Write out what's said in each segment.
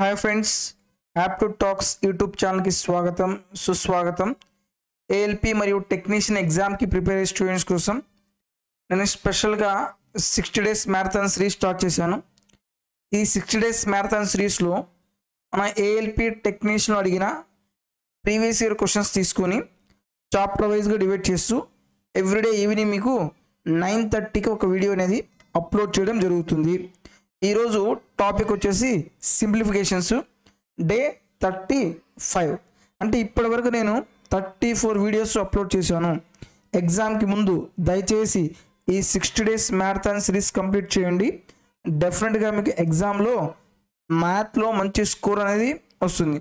Hi friends, app to talks YouTube ఛానల్కి స్వాగతం సుస్వాగతం. ఏఎల్పి మరియు టెక్నీషియన్ ఎగ్జామ్కి ప్రిపేర్ అయ్యే స్టూడెంట్స్ కోసం నేను స్పెషల్గా 60 డేస్ మ్యారథాన్ సిరీస్ స్టార్ట్ చేశాను. ఈ 60 డేస్ మ్యారథాన్ సిరీస్లో మన ఏఎల్పి టెక్నీషియన్ అడిగిన ప్రీవియస్ ఇయర్ క్వశ్చన్స్ తీసుకొని చాప్టర్ వైజ్గా డివైడ్ చేస్తూ ఎవ్రీడే ఈవినింగ్ మీకు 9:30కి ఒక వీడియో అనేది అప్లోడ్ చేయడం జరుగుతుంది. ఈరోజు టాపిక్ వచ్చేసి సింప్లిఫికేషన్స్ డే 35. అంటే ఇప్పటి వరకు నేను 34 వీడియోస్ అప్లోడ్ చేశాను. ఎగ్జామ్కి ముందు దయచేసి ఈ 60 డేస్ మ్యారథాన్ సిరీస్ కంప్లీట్ చేయండి. డెఫినెట్గా మీకు ఎగ్జామ్లో మ్యాథ్లో మంచి స్కోర్ అనేది వస్తుంది.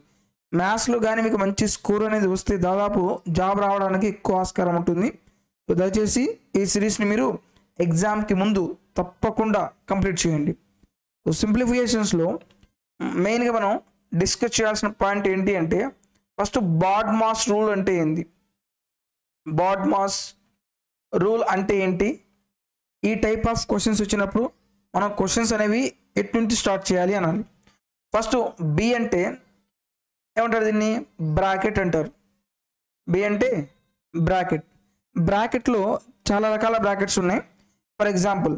మ్యాథ్స్లో కానీ మీకు మంచి స్కోర్ అనేది వస్తే దాదాపు జాబ్ రావడానికి ఎక్కువ ఆస్కారం ఉంటుంది. సో దయచేసి ఈ సిరీస్ని మీరు ఎగ్జామ్కి ముందు తప్పకుండా కంప్లీట్ చేయండి. సో సింప్లిఫికేషన్స్లో మెయిన్గా మనం డిస్కస్ చేయాల్సిన పాయింట్ ఏంటి అంటే, ఫస్ట్ బాడ్మాస్ రూల్ అంటే ఏంటి, బాడ్మాస్ రూల్ అంటే ఏంటి, ఈ టైప్ ఆఫ్ క్వశ్చన్స్ వచ్చినప్పుడు మనం క్వశ్చన్స్ అనేవి ఎటు నుంచి స్టార్ట్ చేయాలి అనాలి. ఫస్ట్ బి అంటే ఏమంటారు, దీన్ని బ్రాకెట్ అంటారు. బి అంటే బ్రాకెట్. బ్రాకెట్లో చాలా రకాల బ్రాకెట్స్ ఉన్నాయి. ఫర్ ఎగ్జాంపుల్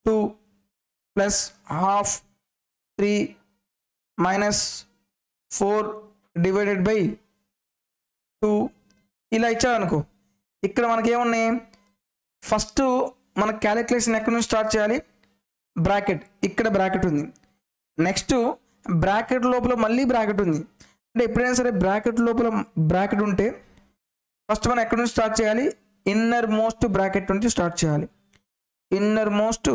2 + ½ 3 - 4 ÷ 2 ఇలా ఇచ్చారనుకో. ఇక్కడ మనకి ఏమున్నాయి, ఫస్ట్ మన క్యాలిక్యులేషన్ ఎక్కడి నుంచి స్టార్ట్ చేయాలి, బ్రాకెట్. ఇక్కడ బ్రాకెట్ ఉంది. నెక్స్ట్ బ్రాకెట్ లోపల మళ్ళీ బ్రాకెట్ ఉంది. అంటే ఎప్పుడైనా సరే బ్రాకెట్ లోపల బ్రాకెట్ ఉంటే ఫస్ట్ మనం ఎక్కడి నుంచి స్టార్ట్ చేయాలి, ఇన్నర్ మోస్ట్ బ్రాకెట్ నుంచి స్టార్ట్ చేయాలి. ఇన్నర్ మోస్ట్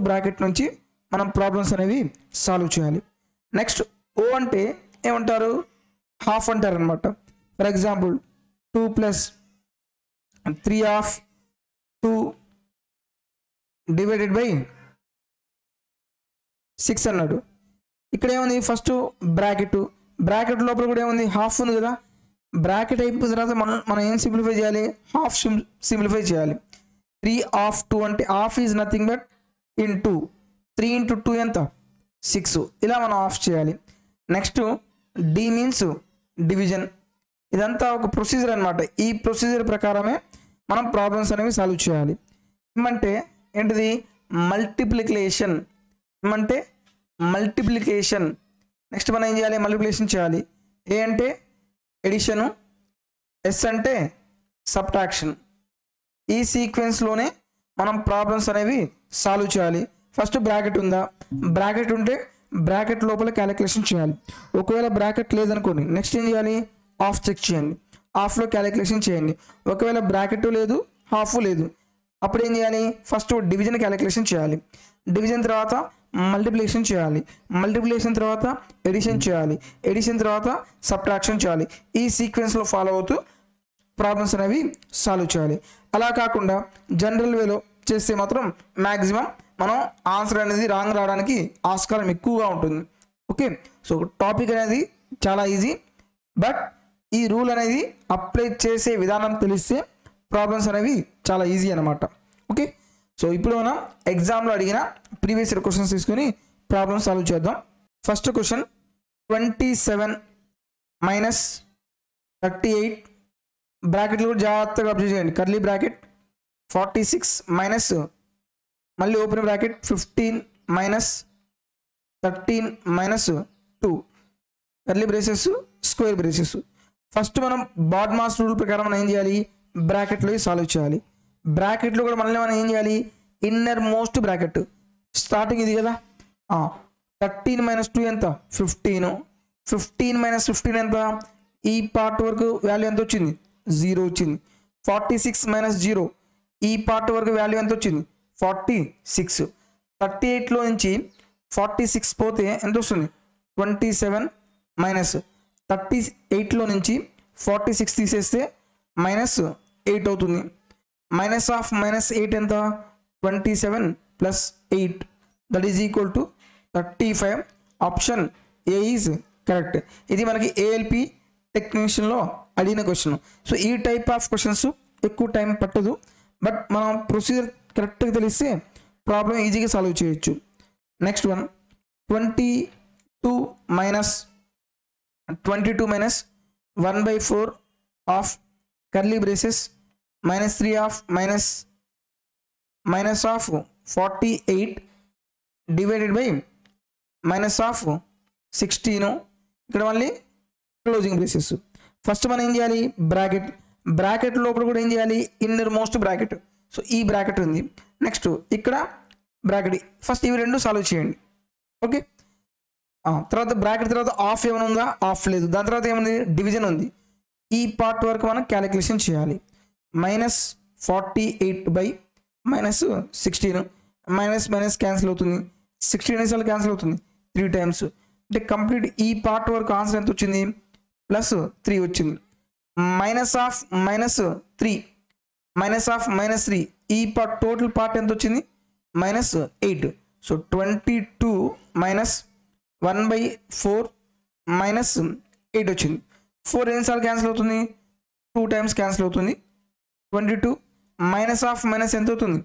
బ్రాకెట్ నుంచి మనం ప్రాబ్లమ్స్ అనేవి సాల్వ్ చేయాలి. నెక్స్ట్ ఓ అంటే ఏమంటారు, హాఫ్ అంటారు అనమాట. ఫర్ ఎగ్జాంపుల్ 2 + 3/2 2 ÷ 6 అన్నాడు. ఇక్కడ ఏముంది, ఫస్ట్ బ్రాకెట్ లోపల కూడా ఏముంది, హాఫ్ ఉంది కదా. బ్రాకెట్ అయిపోయిన తర్వాత మనం ఏం సింప్లిఫై చేయాలి, హాఫ్ సింప్లిఫై చేయాలి. 3/2 అంటే half is nothing but into 3 × 2 ఎంత, 6. ఇలా మనం ఆఫ్ చేయాలి. Next D means division. ఇదంతా ఒక ప్రొసీజర్ అనమాట. ఈ ప్రొసీజర్ ప్రకారమే మనం ప్రాబ్లమ్స్ అనేవి సాల్వ్ చేయాలి. ఏమంటే ఏంటిది, మల్టిప్లికేషన్. నెక్స్ట్ మనం ఏం చేయాలి, మల్టిప్లికేషన్ చేయాలి. ఏ అంటే ఎడిషను, ఎస్ అంటే సబ్ట్రాక్షన్. ఈ సీక్వెన్స్లోనే మనం ప్రాబ్లమ్స్ అనేవి సాల్వ్ చేయాలి. ఫస్ట్ బ్రాకెట్ ఉందా, బ్రాకెట్ ఉంటే బ్రాకెట్ లోపల క్యాలిక్యులేషన్ చేయాలి. ఒకవేళ బ్రాకెట్ లేదనుకోండి, నెక్స్ట్ ఏం చేయాలి, హాఫ్ చెక్ చేయండి, హాఫ్లో క్యాలిక్యులేషన్ చేయండి. ఒకవేళ బ్రాకెట్ లేదు, హాఫ్ లేదు, అప్పుడు ఏం చేయాలి, ఫస్ట్ డివిజన్ క్యాలిక్యులేషన్ చేయాలి. డివిజన్ తర్వాత మల్టిప్లికేషన్ చేయాలి. మల్టిప్లికేషన్ తర్వాత ఎడిషన్ చేయాలి. ఎడిషన్ తర్వాత సబ్ట్రాక్షన్ చేయాలి. ఈ సీక్వెన్స్లో ఫాలో అవుతూ ప్రాబ్లమ్స్ అనేవి సాల్వ్ చేయాలి. అలా కాకుండా జనరల్ వేలో చేస్తే మాత్రం మ్యాక్సిమం మనం ఆన్సర్ అనేది రాంగ్ రావడానికి ఆస్కారం ఎక్కువగా ఉంటుంది. ఓకే, సో టాపిక్ అనేది చాలా ఈజీ, బట్ ఈ రూల్ అనేది అప్లై చేసే విధానం తెలిస్తే ప్రాబ్లమ్స్ అనేవి చాలా ఈజీ అన్నమాట. ఓకే, సో ఇప్పుడు మనం ఎగ్జామ్లో అడిగిన ప్రీవియస్ ఇయర్ క్వశ్చన్స్ తీసుకొని ప్రాబ్లమ్స్ సాల్వ్ చేద్దాం. ఫస్ట్ క్వశ్చన్ 27 - 38 బ్రాకెట్లు కూడా జాగ్రత్తగా అబ్జర్వ్ చేయండి. కర్లీ బ్రాకెట్ 46 మళ్ళీ open bracket 15 - 13 - 2 curly braces, square braces. First మనం బాడ్మాస్ రూల్ ప్రకారం మనం ఏం చేయాలి, బ్రాకెట్లో సాల్వ్ చేయాలి. బ్రాకెట్లో కూడా మళ్ళీ మనం ఏం చేయాలి, ఇన్నర్ మోస్ట్ బ్రాకెట్. స్టార్టింగ్ ఇది కదా, 13 - 2 ఎంత, 15. 15 - 15 ఎంత, ఈ పార్ట్ వరకు వాల్యూ ఎంత వచ్చింది, 0 వచ్చింది. 46 - 0 ఈ పార్ట్ వరకు వాల్యూ ఎంత వచ్చింది, 46. 38లో నుంచి 46 పోతే ఎంత వస్తుంది, 27 - 38లో నుంచి 46 తీసేస్తే -8 అవుతుంది. -8 ఎంత, 27 + 8 that is equal to 35. Option A is correct. ఇది మనకి ఏఎల్పి టెక్నీషియన్లో అడిగిన క్వశ్చన్. సో ఈ టైప్ ఆఫ్ క్వశ్చన్స్ ఎక్కువ టైం పట్టదు, బట్ మనం ప్రొసీజర్ కరెక్ట్గా తెలిస్తే ప్రాబ్లం ఈజీగా సాల్వ్ చేయొచ్చు. Next one, 22 minus 1/4 of curly braces minus 3 of minus of 48 divided by minus of 16 ఇక్కడ మళ్ళీ క్లోజింగ్ బ్రేసెస్. ఫస్ట్ మనం ఏం చేయాలి, బ్రాకెట్ లోపల కూడా ఏం చేయాలి, ఇన్నర్ మోస్ట్ బ్రాకెట్. సో ఈ బ్రాకెట్ ఉంది, నెక్స్ట్ ఇక్కడ బ్రాకెట్. ఫస్ట్ ఇవి రెండు సాల్వ్ చేయండి. ఓకే, తర్వాత బ్రాకెట్ తర్వాత ఆఫ్ ఏమైనా ఉందా, ఆఫ్ లేదు. దాని తర్వాత ఏముంది, డివిజన్ ఉంది. ఈ పార్ట్ వరకు మనం క్యాలిక్యులేషన్ చేయాలి. -48 by -16 మైనస్ క్యాన్సిల్ అవుతుంది. 16 ఎన్నిసార్లు క్యాన్సిల్ అవుతుంది, 3 టైమ్స్. అంటే కంప్లీట్ ఈ పార్ట్ వరకు ఆన్సర్ ఎంత వచ్చింది, +3 వచ్చింది. -3 ఈ పార్ట్ టోటల్ పార్ట్ ఎంత వచ్చింది, -8. సో 22 - 1/4 -8 వచ్చింది. 4 ఎన్నిసార్లు క్యాన్సిల్ అవుతుంది, 2 టైమ్స్ క్యాన్సిల్ అవుతుంది. 22 మైనస్ ఎంత అవుతుంది,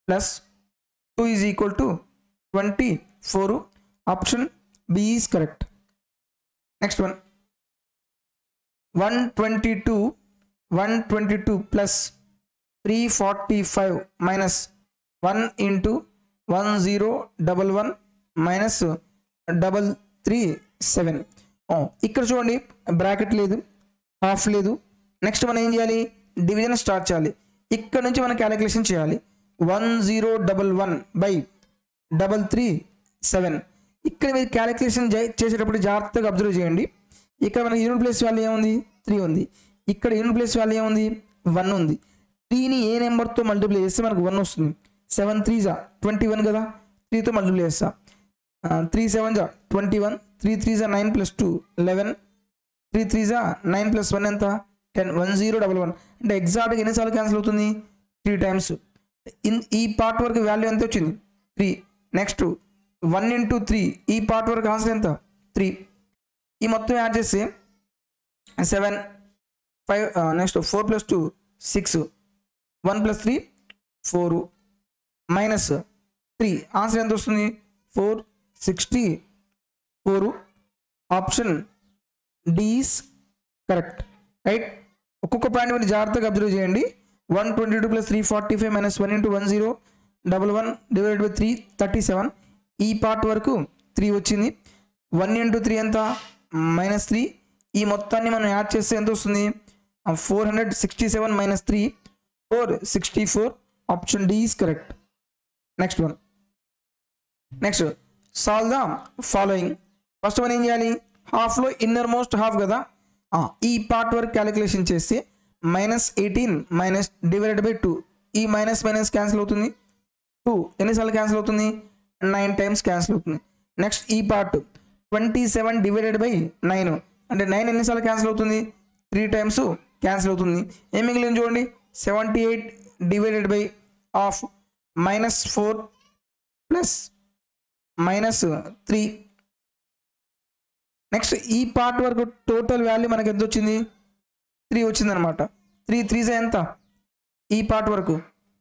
+2 is equal to 24. Option B is correct. Next one, 122 + 345 - 1 × 1011 -337. ఇక్కడ చూడండి, బ్రాకెట్ లేదు, హాఫ్ లేదు. నెక్స్ట్ మనం ఏం చేయాలి, డివిజన్ స్టార్ట్ చేయాలి. ఇక్కడ నుంచి మనం క్యాలిక్యులేషన్ చేయాలి. 1011 by 337. ఇక్కడ మీరు క్యాలిక్యులేషన్ చేసేటప్పుడు జాగ్రత్తగా అబ్జర్వ్ చేయండి. ఇక్కడ మనకి యూనిట్ ప్లేస్ వాల్యూ ఏముంది, 3 ఉంది. ఇక్కడ యూనిట్ ప్లేస్ వాల్యూ ఏముంది, 1 ఉంది. 3ని ఏ నెంబర్తో మల్టిప్లై చేస్తే మనకు 1 వస్తుంది. 7 3s 21 కదా, 3తో మల్టిప్లై చేస్తా. 3 7s 21, 3 3s 9 + 2 11, 3 3s 9 + 1 ఎంత, 10. 1011 అంటే ఎగ్జాక్ట్గా ఎన్నిసార్లు క్యాన్సిల్ అవుతుంది, 3 టైమ్స్. ఈ పార్ట్ వరకు వాల్యూ ఎంత వచ్చింది, 3. నెక్స్ట్ 1 × 3 ఈ పార్ట్ వరకు ఆన్సర్ ఎంత, 3. ఈ మొత్తం యాడ్ చేస్తే 7 5, నెక్స్ట్ 4 + 2 6, 1 + 3 4 -3 ఆన్సర్ ఎంత వస్తుంది, 464. Option D is correct. Right, ఒక్కొక్క పాయింట్ మీరు జాగ్రత్తగా అబ్జర్వ్ చేయండి. 122 + 345 - 1 × 1011 డివైడెడ్ బై 337. ఈ పార్ట్ వరకు 3 వచ్చింది. 1 × 3 ఎంత, -3. ఈ మొత్తాన్ని మనం యాడ్ చేస్తే ఎంత వస్తుంది, 467 - 3 464. Option D is correct. Next one, next solve the following. First one ఏం చేయాలి, హాఫ్లో ఇన్నర్ మోస్ట్ హాఫ్ కదా, ఈ పార్ట్ వరకు క్యాలిక్యులేషన్ చేస్తే -18 డివైడెడ్ బై 2. ఈ మైనస్ క్యాన్సిల్ అవుతుంది. 2 ఎన్నిసార్లు క్యాన్సిల్ అవుతుంది, 9 టైమ్స్ క్యాన్సిల్ అవుతుంది. నెక్స్ట్ ఈ పార్ట్ 27 డివైడెడ్ బై 9 అంటే 9 ఎన్నిసార్లు క్యాన్సిల్ అవుతుంది, 3 టైమ్స్ క్యాన్సిల్ అవుతుంది. ఏం మిగిలింది చూడండి, 78 డివైడెడ్ బై ఆఫ్ -4 + -3. నెక్స్ట్ ఈ పార్ట్ వరకు టోటల్ వాల్యూ మనకి ఎంత వచ్చింది, 3 వచ్చింది అనమాట. 3 3s ఎంత, ఈ పార్ట్ వరకు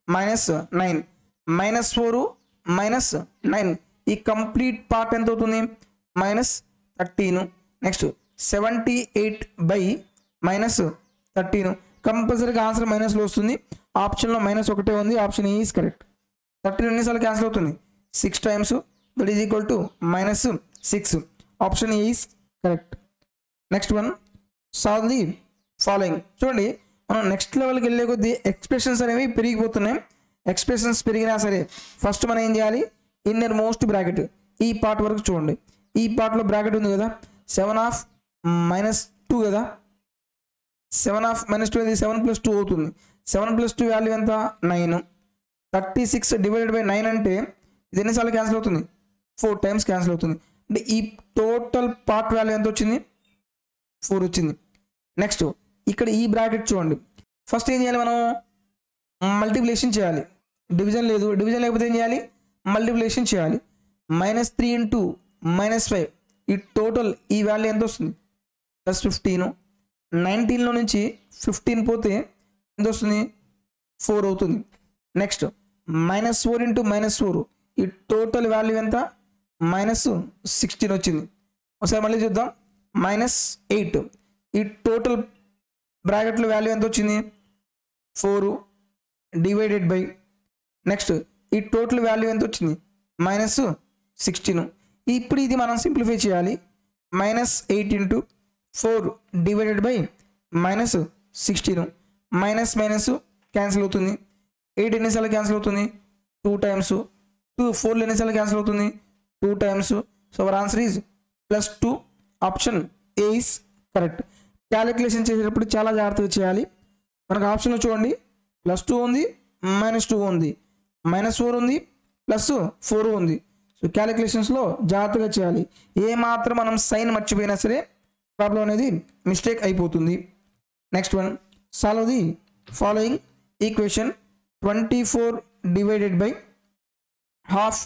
-9 -4 -9 ఈ కంప్లీట్ పార్ట్ ఎంత అవుతుంది, -13. నెక్స్ట్ 78 by -13 కంపల్సరీగా ఆన్సర్ మైనస్లో వస్తుంది. ఆప్షన్లో -1 ఉంది. Option A is correct. 13 ఎన్నిసార్లు క్యాన్సిల్ అవుతుంది, 6 times. That is equal to -6. Option A is correct. Next one, solve the following. చూడండి, మనం నెక్స్ట్ లెవెల్కి వెళ్ళే కొద్దీ ఎక్స్ప్రెషన్స్ అనేవి పెరిగిపోతున్నాయి. ఎక్స్ప్రెషన్స్ పెరిగినా సరే ఫస్ట్ మనం ఏం చేయాలి, ఇన్నర్ మోస్ట్ బ్రాకెట్ ఈ పార్ట్ వరకు చూడండి. ఈ పార్ట్లో బ్రాకెట్ ఉంది కదా, 7 - 2 కదా, 7 - 2 అది 7 + 2 అవుతుంది. 7 + 2 వాల్యూ ఎంత, 9. 36 డివైడెడ్ బై 9 అంటే ఇది ఎన్నిసార్లు క్యాన్సిల్ అవుతుంది, 4 టైమ్స్ క్యాన్సిల్ అవుతుంది. అంటే ఈ టోటల్ పార్ట్ వాల్యూ ఎంత వచ్చింది, 4 వచ్చింది. నెక్స్ట్ ఇక్కడ ఈ బ్రాకెట్ చూడండి. ఫస్ట్ ఏం చేయాలి, మనం మల్టిప్లికేషన్ చేయాలి. డివిజన్ లేదు, డివిజన్ లేకపోతే ఏం చేయాలి, మల్టిప్లికేషన్ చేయాలి. -3 × -5 ఈ టోటల్ ఈ వాల్యూ ఎంత వస్తుంది, +15. 19లో నుంచి 15 పోతే ఎంత వస్తుంది, 4 అవుతుంది. నెక్స్ట్ -4 × -4 ఈ టోటల్ వాల్యూ ఎంత, మైనస్ 16 వచ్చింది. ఒకసారి మళ్ళీ చూద్దాం. -8 ఈ టోటల్ బ్రాకెట్లో వాల్యూ ఎంత వచ్చింది 4 డివైడెడ్ బై నెక్స్ట్ ఈ టోటల్ వాల్యూ ఎంత వచ్చింది -16. ఇప్పుడు ఇది మనం సింప్లిఫై చేయాలి. -8 into 4 divided by -16 minus minus cancel అవుతుంది. 8 ఎన్నిసార్లు క్యాన్సిల్ అవుతుంది 2 టైమ్స్. 4 ఎన్నిసార్లు క్యాన్సిల్ అవుతుంది 2 times. So our answer is +2. Option A is correct. Calculation చేసేటప్పుడు చాలా జాగ్రత్తగా చేయాలి. మనకు ఆప్షన్లో చూడండి +2 ఉంది, -2 ఉంది, -4 ఉంది, +4 ఉంది. సో క్యాలిక్యులేషన్స్లో జాగ్రత్తగా చేయాలి. ఏమాత్రం మనం సైన్ మర్చిపోయినా సరే ప్రాబ్లం అనేది మిస్టేక్ అయిపోతుంది. Next one, solve the following equation. 24 divided by half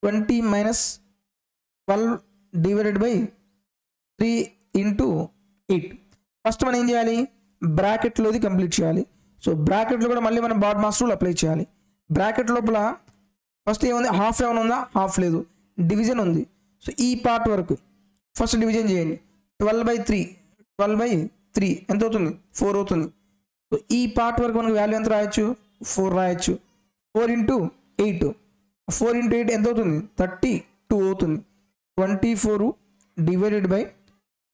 20 minus 12 divided by 3 into 8. First మనం ఏం చేయాలి బ్రాకెట్లోది కంప్లీట్ చేయాలి. సో బ్రాకెట్లో కూడా మళ్ళీ మనం బాడ్ మాస్ రూల్ అప్లై చేయాలి. బ్రాకెట్ లోపల ఫస్ట్ ఏముంది హాఫ్ ఏమైనా ఉందా, హాఫ్ లేదు, డివిజన్ ఉంది. సో ఈ పార్ట్ వరకు ఫస్ట్ డివిజన్ చేయండి. 12/3 ఎంత అవుతుంది 4 అవుతుంది. సో ఈ పార్ట్ వరకు మనకు వాల్యూ ఎంత రాయొచ్చు 4 రాయొచ్చు. 4 ఇంటూ 8 ఎంత అవుతుంది 32 అవుతుంది. 24 divided by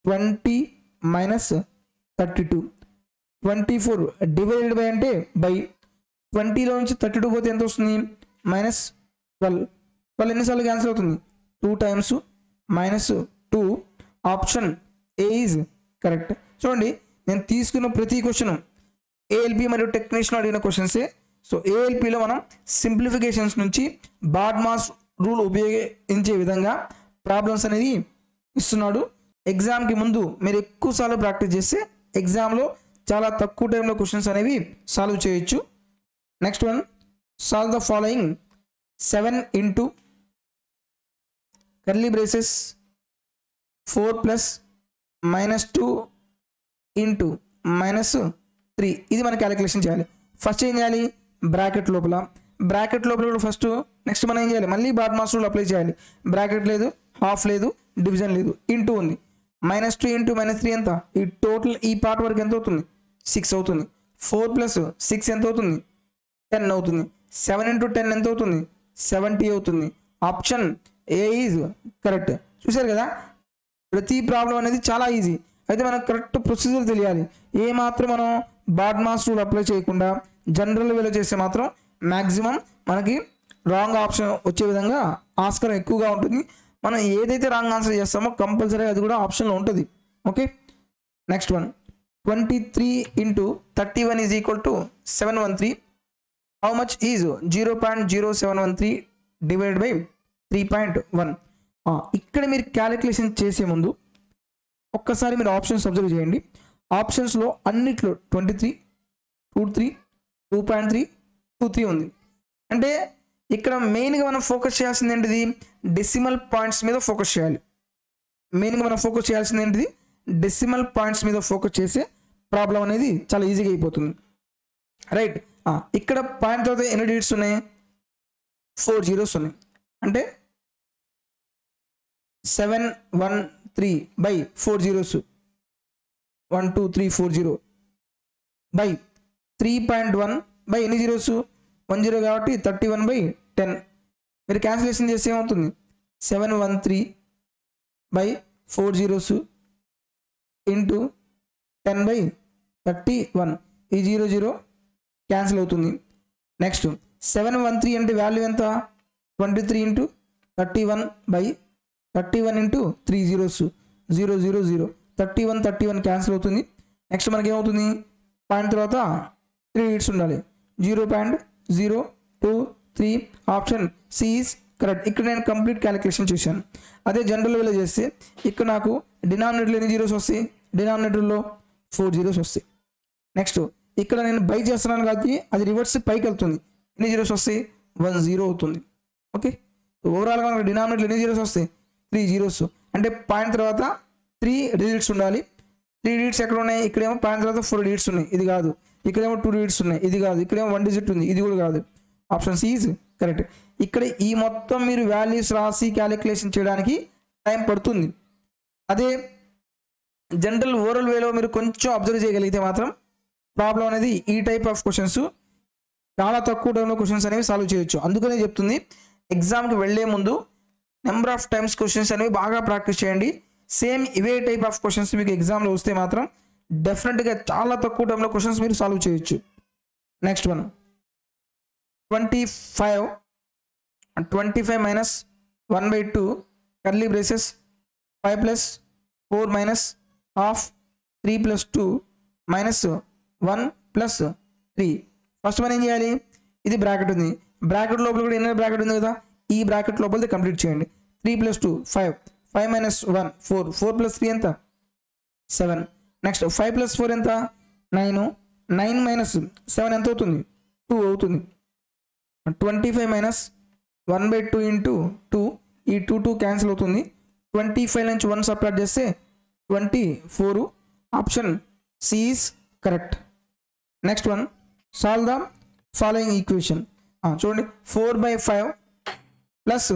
20 minus 32. 24 divided by అంటే బై 20లో నుంచి 32 పోతే ఎంత వస్తుంది -12. 12 ఎన్నిసార్లు క్యాన్సిల్ అవుతుంది 2 times -2. Option A is correct. చూడండి నేను తీసుకున్న ప్రతి క్వశ్చన్ ఏఎల్పి మరియు టెక్నీషియన్ అడిగిన క్వశ్చన్సే. సో ఏఎల్పిలో మనం సింప్లిఫికేషన్స్ నుంచి బాడ్ మాస్ రూల్ ఉపయోగించే విధంగా ప్రాబ్లమ్స్ అనేది ఇస్తున్నాడు. ఎగ్జామ్కి ముందు మీరు ఎక్కువసార్లు ప్రాక్టీస్ చేస్తే ఎగ్జామ్లో చాలా తక్కువ టైంలో క్వశ్చన్స్ అనేవి సాల్వ్ చేయొచ్చు. Next one, solve the following. 7 into curly braces 4 plus -2 into -3. ఇది మనం క్యాలిక్యులేషన్ చేయాలి. ఫస్ట్ ఏం చేయాలి బ్రాకెట్ లోపల కూడా ఫస్ట్ నెక్స్ట్ మనం ఏం చేయాలి మళ్ళీ బాడ్ మాస్ రూల్ అప్లై చేయాలి. బ్రాకెట్ లేదు, హాఫ్ లేదు, డివిజన్ లేదు, ఇంటూ ఉంది. -2 ఇంటూ -3 ఎంత ఈ టోటల్ ఈ పార్ట్ వరకు ఎంత అవుతుంది 6 అవుతుంది. 4 + 6 ఎంత అవుతుంది 10 అవుతుంది. 7 ఇంటూ 10 ఎంత అవుతుంది 70 అవుతుంది. Option A is correct. చూశారు కదా ప్రతి ప్రాబ్లం అనేది చాలా ఈజీ. అయితే మనకు కరెక్ట్ ప్రొసీజర్ తెలియాలి. ఏ మాత్రం మనం బాడ్ మాస్ రూల్ అప్లై చేయకుండా జనరల్ వేలో చేస్తే మాత్రం మ్యాక్సిమం మనకి రాంగ్ ఆప్షన్ వచ్చే విధంగా ఆస్కారం ఎక్కువగా ఉంటుంది. మనం ఏదైతే రాంగ్ ఆన్సర్ చేస్తామో కంపల్సరీ అది కూడా ఆప్షన్లో ఉంటుంది. Okay next one, 23 into 31 is equal to 713. How much is 0.0713 divided by 3.1. ఇక్కడ మీరు క్యాలిక్యులేషన్ చేసే ముందు ఒక్కసారి మీరు ఆప్షన్స్ అబ్జర్వ్ చేయండి. ఆప్షన్స్లో అన్నిట్లో 23, 2.3, 2.3, 2.3 ఉంది. అంటే ఇక్కడ మెయిన్గా మనం ఫోకస్ చేయాల్సింది ఏంటిది డెసిమల్ పాయింట్స్ మీద ఫోకస్ చేయాలి. మెయిన్గా మనం ఫోకస్ చేయాల్సింది ఏంటిది డెసిమల్ పాయింట్స్ మీద ఫోకస్ చేసే ప్రాబ్లం అనేది చాలా ఈజీగా అయిపోతుంది. రైట్, ఇక్కడ పాయింట్ తర్వాత ఎన్ని డిజిట్స్ ఉన్నాయి 4 జీరోస్ ఉన్నాయి. అంటే 713/4 జీరోస్ 1 2 3 4 0 బై 3.1 బై ఎన్ని జీరోస్ 1 0 కాబట్టి 31/10. మీరు క్యాన్సిలేషన్ చేస్తే ఏమవుతుంది 713/4 జీరోస్ ఇంటూ 10/31. ఈ 0 0 క్యాన్సిల్ అవుతుంది. నెక్స్ట్ 713 అంటే వాల్యూ ఎంత 23 ఇంటూ 31/31 ఇంటూ 3 జీరోస్ 0 0 0 31 క్యాన్సిల్ అవుతుంది. నెక్స్ట్ మనకి ఏమవుతుంది పాయింట్ తర్వాత 3 డిజిట్స్ ఉండాలి 0.023. Option C is correct. ఇక్కడ నేను కంప్లీట్ క్యాలిక్యులేషన్ చేశాను. అదే జనరల్ వేలో చేస్తే ఇక్కడ నాకు డినామినేటర్లో ఎన్ని జీరోస్ వస్తాయి డినామినేటర్లో 4 జీరోస్ వస్తాయి. నెక్స్ట్ ఇక్కడ నేను బై చేస్తున్నాను కాబట్టి అది రివర్స్ పైకి వెళ్తుంది. ఎన్ని జీరోస్ వస్తాయి 1 0 అవుతుంది. ఓకే ఓవరాల్గా మనకు డినామినేటర్లో ఎన్ని జీరోస్ వస్తాయి 3 జీరోస్. అంటే పాయింట్ తర్వాత 3 డిజిట్స్ ఉండాలి. 3 డిజిట్స్ ఎక్కడ ఉన్నాయి ఇక్కడేమో పాయింట్ తర్వాత 4 డిజిట్స్ ఉన్నాయి ఇది కాదు. ఇక్కడేమో 2 డిజిట్స్ ఉన్నాయి ఇది కాదు. ఇక్కడేమో 1 డిజిట్ ఉంది ఇది కూడా కాదు. Option C is correct. ఇక్కడ ఈ మొత్తం మీరు వాల్యూస్ రాసి క్యాలిక్యులేషన్ చేయడానికి టైం పడుతుంది. అదే జనరల్ ఓరల్ వేలో మీరు కొంచెం అబ్జర్వ్ చేయగలిగితే మాత్రం ప్రాబ్లం అనేది ఈ టైప్ ఆఫ్ క్వశ్చన్స్ చాలా తక్కువ టైంలో క్వశ్చన్స్ అనేవి సాల్వ్ చేయొచ్చు. అందుకనే చెప్తుంది ఎగ్జామ్కి వెళ్ళే ముందు నెంబర్ ఆఫ్ టైమ్స్ క్వశ్చన్స్ అనేవి బాగా ప్రాక్టీస్ చేయండి. సేమ్ ఇవే టైప్ ఆఫ్ క్వశ్చన్స్ మీకు ఎగ్జామ్లో వస్తే మాత్రం డెఫినెట్గా చాలా తక్కువ టైంలో క్వశ్చన్స్ మీరు సాల్వ్ చేయొచ్చు. Next one 25 minus 1/2 curly braces 5 plus 4 minus half 3 plus 2 minus 1 plus 3. First మనం ఏం చేయాలి, ఇది బ్రాకెట్ ఉంది, బ్రాకెట్ లోపల కూడా ఎన్నో బ్రాకెట్ ఉంది కదా, ఈ బ్రాకెట్ లోపల కంప్లీట్ చేయండి. 3 plus 2 5, 5 minus 1 4, 4 plus 3 ఎంత 7. నెక్స్ట్ 5 plus 4 ఎంత 9, 9 minus 7 ఎంత అవుతుంది 2 అవుతుంది. 25 minus 1/2 into 2, ఈ 2 క్యాన్సిల్ అవుతుంది. 25 నుంచి 1 సబ్ట్రాక్ట్ చేస్తే 24. Option C is correct. Next one solve the following equation. చూడండి 4/5 ప్లస్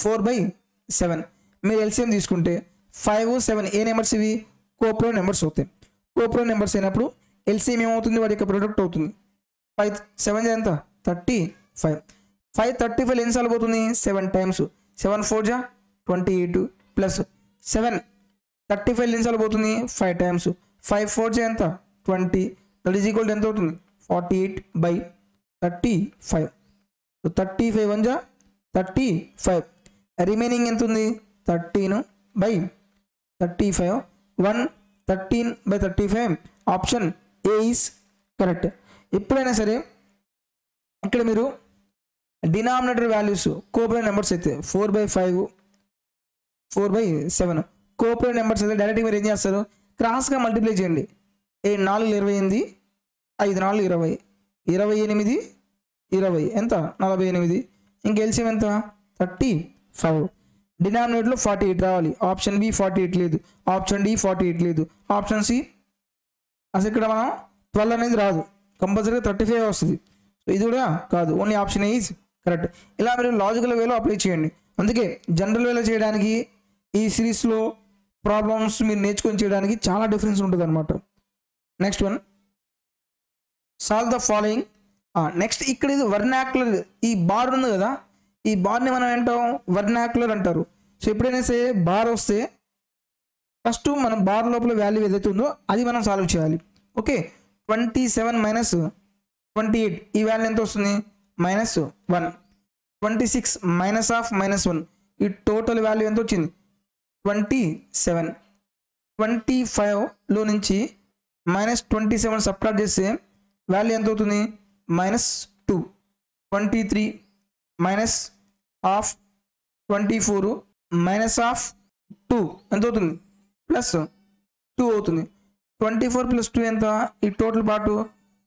4/7. మీరు ఎల్సిఎం తీసుకుంటే 5, 7 ఏ నెంబర్స్ ఇవి కోప్రో నెంబర్స్ అవుతాయి. కోప్రో నెంబర్స్ అయినప్పుడు ఎల్సిఎం ఏమవుతుంది, వాటి యొక్క ప్రొడక్ట్ అవుతుంది. 5 7 ఎంత 35. 5 35 ఎన్నిసార్లు పోతుంది 7 టైమ్స్. 7 4 జా 28 ప్లస్ 7 35 ఎన్నిసార్లు పోతుంది 5 టైమ్స్. 5 4 జా ఎంత 20, దట్ ఈజ్ ఈక్వల్ టు ఎంత అవుతుంది 48/35. 35 1 జా 35. రిమైనింగ్ ఎంత ఉంది 13/35. 13/35. Option A is correct. ఎప్పుడైనా సరే ఇక్కడ మీరు డినామినేటర్ వాల్యూస్ కోప్రో నెంబర్స్ అయితే 4/5 4/7 కోప్రో నెంబర్స్ అయితే డైరెక్ట్గా మీరు ఏం చేస్తారు, క్రాస్గా మల్టిప్లై చేయండి. 4 28, 5 4 20, 28 20 ఎంత 48. ఇంక ఎల్సిఎం ఎంత 35. డినామినేటర్లో 48 రావాలి. ఆప్షన్ బి 48 లేదు, ఆప్షన్ డి 48 లేదు, ఆప్షన్ సి అసలు ఇక్కడ మనం 12 అనేది రాదు, కంపల్సరీగా 35 వస్తుంది. సో ఇది కూడా కాదు, ఓన్లీ ఆప్షన్ ఈజ్ కరెక్ట్. ఇలా మీరు లాజికల్ వేలో అప్లై చేయండి. అందుకే జనరల్ వేలో చేయడానికి ఈ సిరీస్లో ప్రాబ్లమ్స్ మీరు నేర్చుకొని చేయడానికి చాలా డిఫరెన్స్ ఉంటుంది అనమాట. Next one solve the following. Next ఇక్కడ ఇది వర్నాక్యులర్, ఈ బార్ ఉంది కదా, ఈ బార్ని మనం ఏంటాం వర్నాక్యులర్ అంటారు. సో ఎప్పుడైనా సరే బార్ వస్తే ఫస్ట్ మనం బార్ లోపల వాల్యూ ఏదైతే ఉందో అది మనం సాల్వ్ చేయాలి. ఓకే 27 minus 28 ఈ వాల్యూ ఎంత వస్తుంది -1. 26 minus of -1 ఈ టోటల్ వాల్యూ ఎంత వచ్చింది 27. 25లో నుంచి -27 సబ్ట్రాక్ట్ చేస్తే వాల్యూ ఎంత అవుతుంది -2. 23 minus of 24 minus of 2 ఎంత అవుతుంది +2 అవుతుంది. 24 + 2 ఎంత, ఈ టోటల్ పార్ట్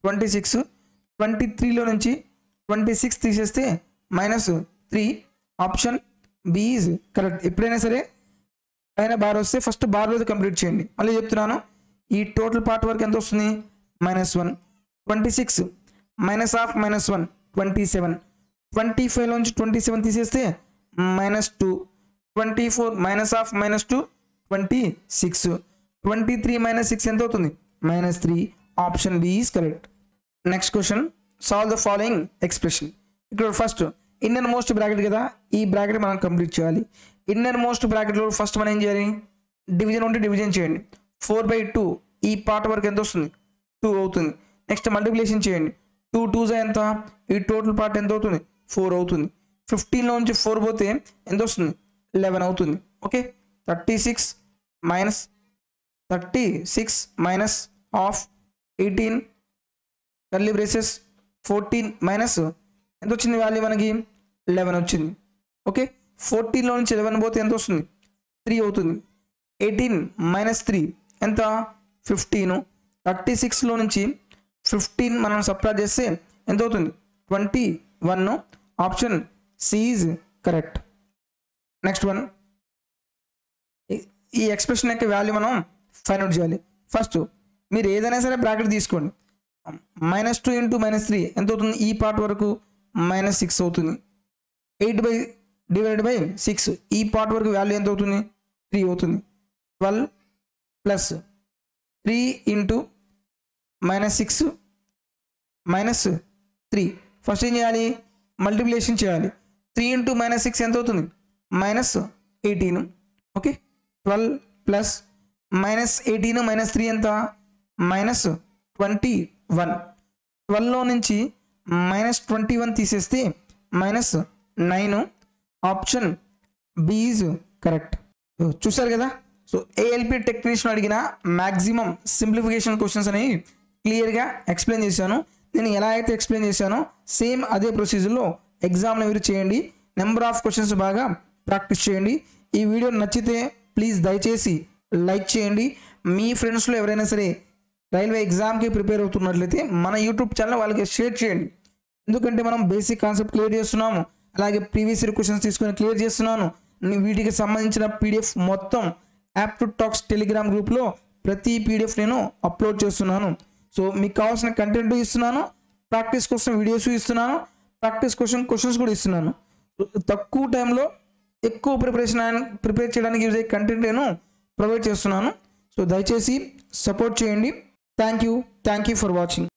26. 23లో నుంచి 26 తీసేస్తే -3. Option B is correct. ఎప్పుడైనా సరే పైన బార్ వస్తే ఫస్ట్ బార్ మీద కంప్లీట్ చేయండి. మళ్ళీ చెప్తున్నాను, ఈ టోటల్ పార్ట్ వరకు ఎంత వస్తుంది -1. 26 minus of -1 27. 25 నుంచి 27 తీసేస్తే -2. 24 minus of -2 26. 23 - 6 ఎంత అవుతుంది -3. Option B is correct. Next question solve the following expression. ఇక్కడ ఫస్ట్ ఇన్నర్ మోస్ట్ బ్రాకెట్ కదా, ఈ బ్రాకెట్ మనం కంప్లీట్ చేయాలి. ఇన్నర్ మోస్ట్ బ్రాకెట్లో ఫస్ట్ మనం ఏం చేయాలి, డివిజన్ ఉంటే డివిజన్ చేయండి. 4/2 ఈ పార్ట్ వరకు ఎంత వస్తుంది 2 అవుతుంది. నెక్స్ట్ మల్టిప్లికేషన్ చేయండి. 2 2s ఎంత, ఈ టోటల్ పార్ట్ ఎంత అవుతుంది 4 అవుతుంది. 15లో నుంచి 4 పోతే ఎంత వస్తుంది 11 అవుతుంది. Okay 36 minus of 18 curly braces 14 minus ఎంత వచ్చింది వాల్యూ మనకి 11 వచ్చింది. ఓకే 14లో నుంచి 11 పోతే ఎంత వస్తుంది 3 అవుతుంది. 18 - 3 ఎంత 15. 36లో నుంచి 15 మనం సబ్ట్రాక్ట్ చేస్తే ఎంత అవుతుంది 21. Option C is correct. Next one ఈ ఎక్స్ప్రెషన్ యొక్క వాల్యూ మనం ఫైండ్ అవుట్ చేయాలి. ఫస్ట్ మీరు ఏదైనా సరే బ్రాకెట్ తీసుకోండి. -2 × -3 ఎంత అవుతుంది, ఈ పార్ట్ వరకు -6 అవుతుంది. 8/6 ఈ పార్ట్ వరకు వాల్యూ ఎంత అవుతుంది 3 అవుతుంది 12 ప్లస్ 3 ఇంటూ -6 -3 ఫస్ట్ ఏం చేయాలి మల్టిప్లికేషన్ చేయాలి 3 ఇంటూ -6 ఎంత అవుతుంది -18 ఓకే 12 ప్లస్ -18 -3 ఎంత -21 12లో నుంచి -21 తీసేస్తే -9 ఆప్షన్ బి ఈజ్ కరెక్ట్ చూసారు కదా సో ఏఎల్పి టెక్నీషియన్ అడిగిన మ్యాక్సిమం సింప్లిఫికేషన్ క్వశ్చన్స్ అనేవి క్లియర్గా ఎక్స్ప్లెయిన్ చేశాను నేను ఎలా అయితే ఎక్స్ప్లెయిన్ చేశానో సేమ్ అదే ప్రొసీజర్లో ఎగ్జామ్ని మీరు చేయండి నెంబర్ ఆఫ్ క్వశ్చన్స్ బాగా ప్రాక్టీస్ చేయండి ఈ వీడియో నచ్చితే ప్లీజ్ దయచేసి లైక్ చేయండి మీ ఫ్రెండ్స్లో ఎవరైనా సరే రైల్వే ఎగ్జామ్కి ప్రిపేర్ అవుతున్నట్లయితే మన యూట్యూబ్ ఛానల్ వాళ్ళకి షేర్ చేయండి ఎందుకంటే మనం బేసిక్ కాన్సెప్ట్ క్లియర్ చేస్తున్నాము అలాగే ప్రీవియస్ ఇయర్ క్వశ్చన్స్ తీసుకొని క్లియర్ చేస్తున్నాను వీటికి సంబంధించిన పీడిఎఫ్ మొత్తం యాప్టిట్యూడ్ టాక్స్ టెలిగ్రామ్ గ్రూప్లో ప్రతి పీడిఎఫ్ నేను అప్లోడ్ చేస్తున్నాను సో మీకు కావాల్సిన కంటెంట్ ఇస్తున్నాను ప్రాక్టీస్ కోసం వీడియోస్ ఇస్తున్నాను ప్రాక్టీస్ క్వశ్చన్స్ కూడా ఇస్తున్నాను తక్కువ టైంలో ఎక్కువ ప్రిపేర్ చేయడానికి యూజ్ అయ్యే కంటెంట్ నేను ప్రొవైడ్ చేస్తున్నాను సో దయచేసి సపోర్ట్ చేయండి థ్యాంక్ యూ ఫర్ వాచింగ్